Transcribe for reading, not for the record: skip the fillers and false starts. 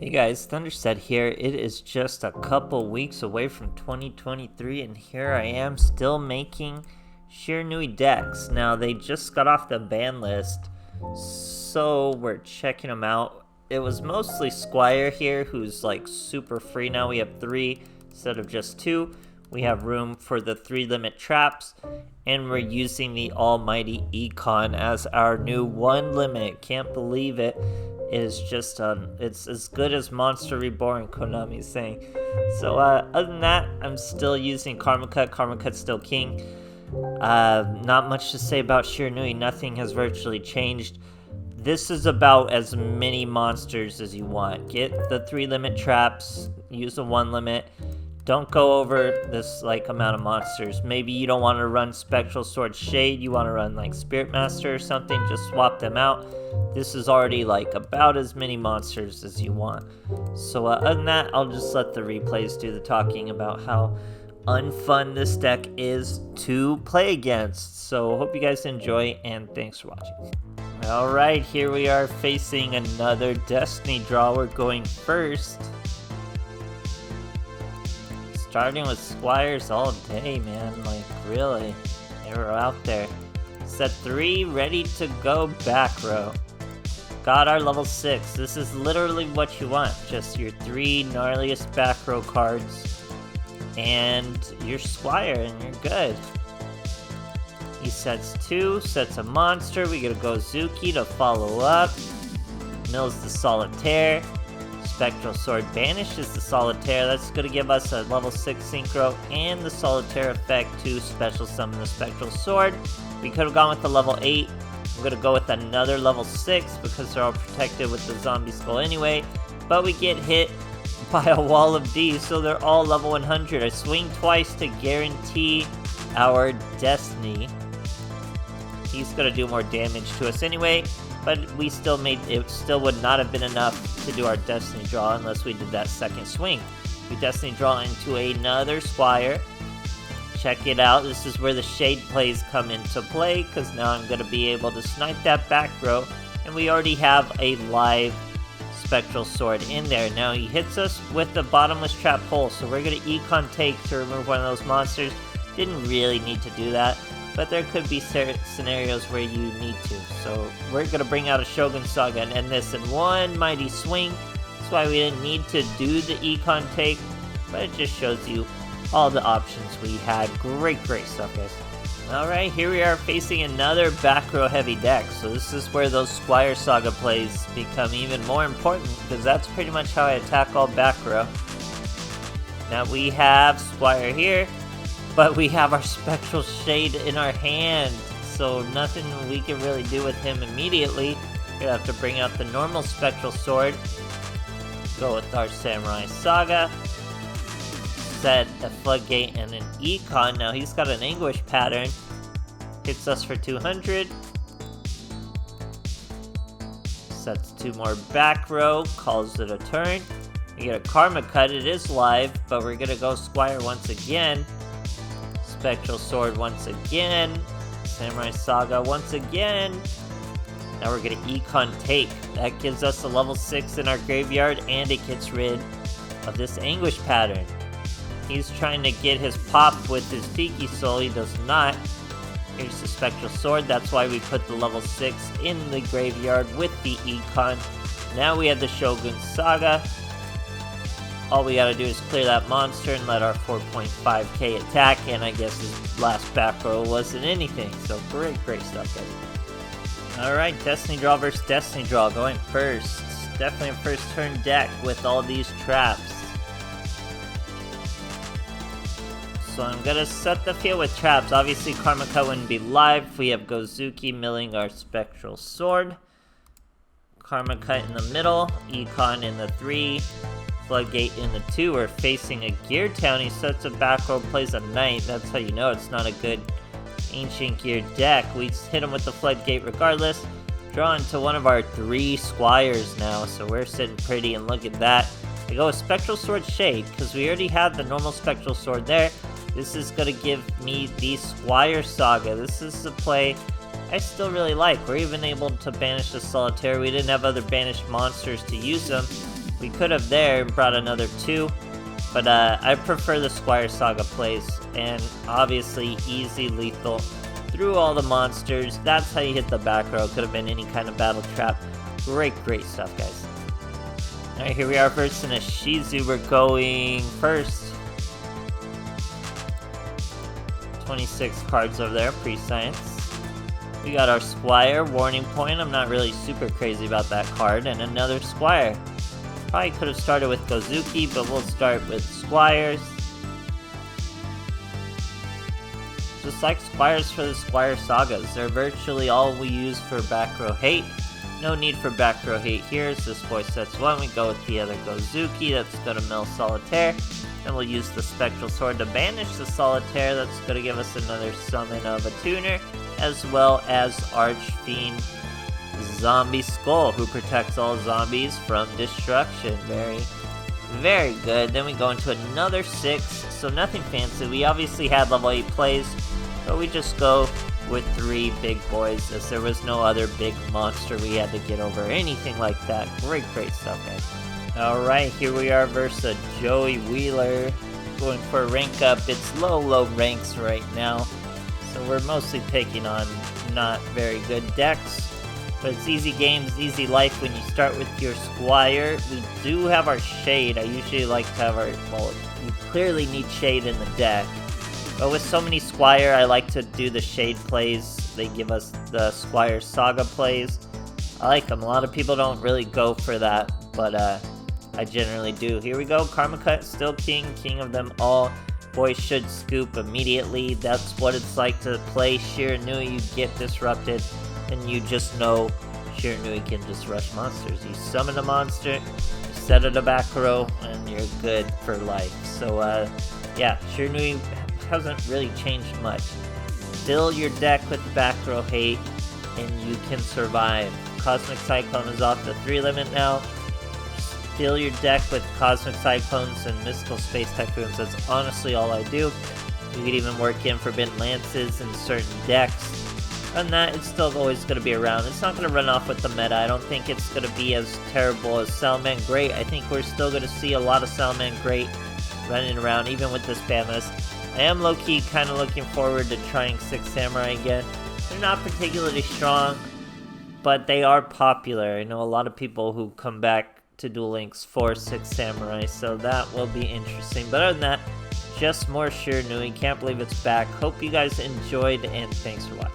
Hey guys, Thunderstud here. It is just a couple weeks away from 2023 and here I am still making Shiranui decks. Now they just got off the ban list, so we're checking them out. It was mostly Squire here who's like super free now. We have 3 instead of just 2. We have room for the 3 limit traps and we're using the almighty Econ as our new 1 limit. Can't believe it. It is just it's as good as Monster Reborn, Konami's saying. So other than that, I'm still using Karma Cut. Karma Cut's still king. Not much to say about Shiranui. Nothing has virtually changed. This is about as many monsters as you want. Get the 3 limit traps, use the 1 limit. Don't go over this amount of monsters. Maybe you don't want to run Spectral Sword Shade, you want to run like Spirit Master or something, just swap them out. This is already about as many monsters as you want. So other than that, I'll just let the replays do the talking about how unfun this deck is to play against. So hope you guys enjoy and thanks for watching. Alright, here we are facing another Destiny draw. We're going first. Starting with Squires all day, man. Really. They were out there. Set 3, ready to go back row. Got our level 6. This is literally what you want. Just your 3 gnarliest back row cards. And your Squire, and you're good. He sets 2, sets a monster. We get a Gozuki to follow up. Mills the Solitaire. Spectral Sword banishes the Solitaire. That's going to give us a level 6 Synchro and the Solitaire effect to special summon the Spectral Sword. We could have gone with the level 8. I'm going to go with another level 6 because they're all protected with the Zombie Skull anyway. But we get hit by a wall of D, so they're all level 100. I swing twice to guarantee our Destiny. He's going to do more damage to us anyway. But we still would not have been enough to do our Destiny draw unless we did that second swing. We Destiny draw into another Squire. Check it out, this is where the Shade plays come into play, because now I'm going to be able to snipe that back row, and we already have a live Spectral Sword in there. Now he hits us with the Bottomless Trap Hole, so we're going to Econ Take to remove one of those monsters. Didn't really need to do that, but there could be scenarios where you need to. So we're going to bring out a Shogun Saga and end this in one mighty swing. That's why we didn't need to do the Econ Take, but it just shows you all the options we had. Great stuff, guys. Alright, here we are facing another back row heavy deck. So this is where those Squire Saga plays become even more important, because that's pretty much how I attack all back row. Now we have Squire here, but we have our Spectral Shade in our hand, so nothing we can really do with him immediately. We're gonna have to bring out the normal Spectral Sword, go with our Samurai Saga, set a Floodgate and an Econ. Now he's got an Anguish pattern, hits us for 200, sets 2 more back row, calls it a turn. We get a Karma Cut, it is live, but we're gonna go Squire once again. Spectral Sword once again, Samurai Saga once again. Now we're gonna Econ Take. That gives us a level 6 in our graveyard, and it gets rid of this Anguish pattern. He's trying to get his pop with his Tiki Soul, he does not. Here's the Spectral Sword, that's why we put the level 6 in the graveyard with the Econ. Now we have the Shogun Saga. All we gotta do is clear that monster and let our 4.5k attack, and I guess his last back row wasn't anything, so great stuff, guys. Alright, Destiny Draw versus Destiny Draw, going first. Definitely a first turn deck with all these traps. So I'm gonna set the field with traps. Obviously Karma Cut wouldn't be live. We have Gozuki milling our Spectral Sword. Karma Cut in the middle, Econ in the 3. Floodgate in the 2. We're facing a Gear Town. He sets a back row, plays a Knight. That's how you know it's not a good Ancient Gear deck. We hit him with the Floodgate regardless. Draw into one of our 3 Squires now, so we're sitting pretty, and look at that. We go with Spectral Sword Shade, because we already have the normal Spectral Sword there. This is going to give me the Squire Saga. This is the play I still really like. We're even able to banish the Solitaire. We didn't have other banished monsters to use them, We could have there brought another 2, but I prefer the Squire Saga plays, and obviously easy lethal through all the monsters. That's how you hit the back row. Could have been any kind of battle trap. Great stuff, guys. Alright, here we are versus a Shizu. We're going first. 26 cards over there, pre-science. We got our Squire, Warning Point. I'm not really super crazy about that card. And another Squire. Probably could have started with Gozuki, but we'll start with Squires. Just like Squires for the Squire Sagas. They're virtually all we use for back row hate. No need for back row hate here. As this boy sets 1, we go with the other Gozuki. That's going to mill Solitaire. Then we'll use the Spectral Sword to banish the Solitaire. That's going to give us another summon of a tuner, as well as Archfiend Zombie Skull, who protects all zombies from destruction. Very good. Then we go into another 6, so nothing fancy. We obviously had level 8 plays, but we just go with 3 big boys, as there was no other big monster we had to get over, or anything like that. Great stuff, guys. Alright, here we are versus Joey Wheeler, going for a rank up. It's low ranks right now, so we're mostly picking on not very good decks, but it's easy games, easy life when you start with your Squire. We do have our Shade. I usually like to have our, well, you clearly need Shade in the deck, but with so many Squire, I like to do the Shade plays. They give us the Squire Saga plays. I like them. A lot of people don't really go for that, but I generally do. Here we go. Karma Cut, still king of them all. Boys should scoop immediately. That's what it's like to play Shiranui. You get disrupted, and you just know Shiranui can just rush monsters. You summon a monster, you set it a back row, and you're good for life. So, yeah, Shiranui hasn't really changed much. Fill your deck with back row hate, and you can survive. Cosmic Cyclone is off the 3 limit now. Fill your deck with Cosmic Cyclones and Mystical Space Typhoons. That's honestly all I do. You could even work in Forbidden Lances in certain decks. Other than that, it's still always going to be around. It's not going to run off with the meta. I don't think it's going to be as terrible as Salman Great. I think we're still going to see a lot of Salman Great running around, even with this ban list. I am low-key kind of looking forward to trying 6 Samurai again. They're not particularly strong, but they are popular. I know a lot of people who come back to Duel Links for 6 Samurai, so that will be interesting. But other than that, just more Shiranui. Can't believe it's back. Hope you guys enjoyed, and thanks for watching.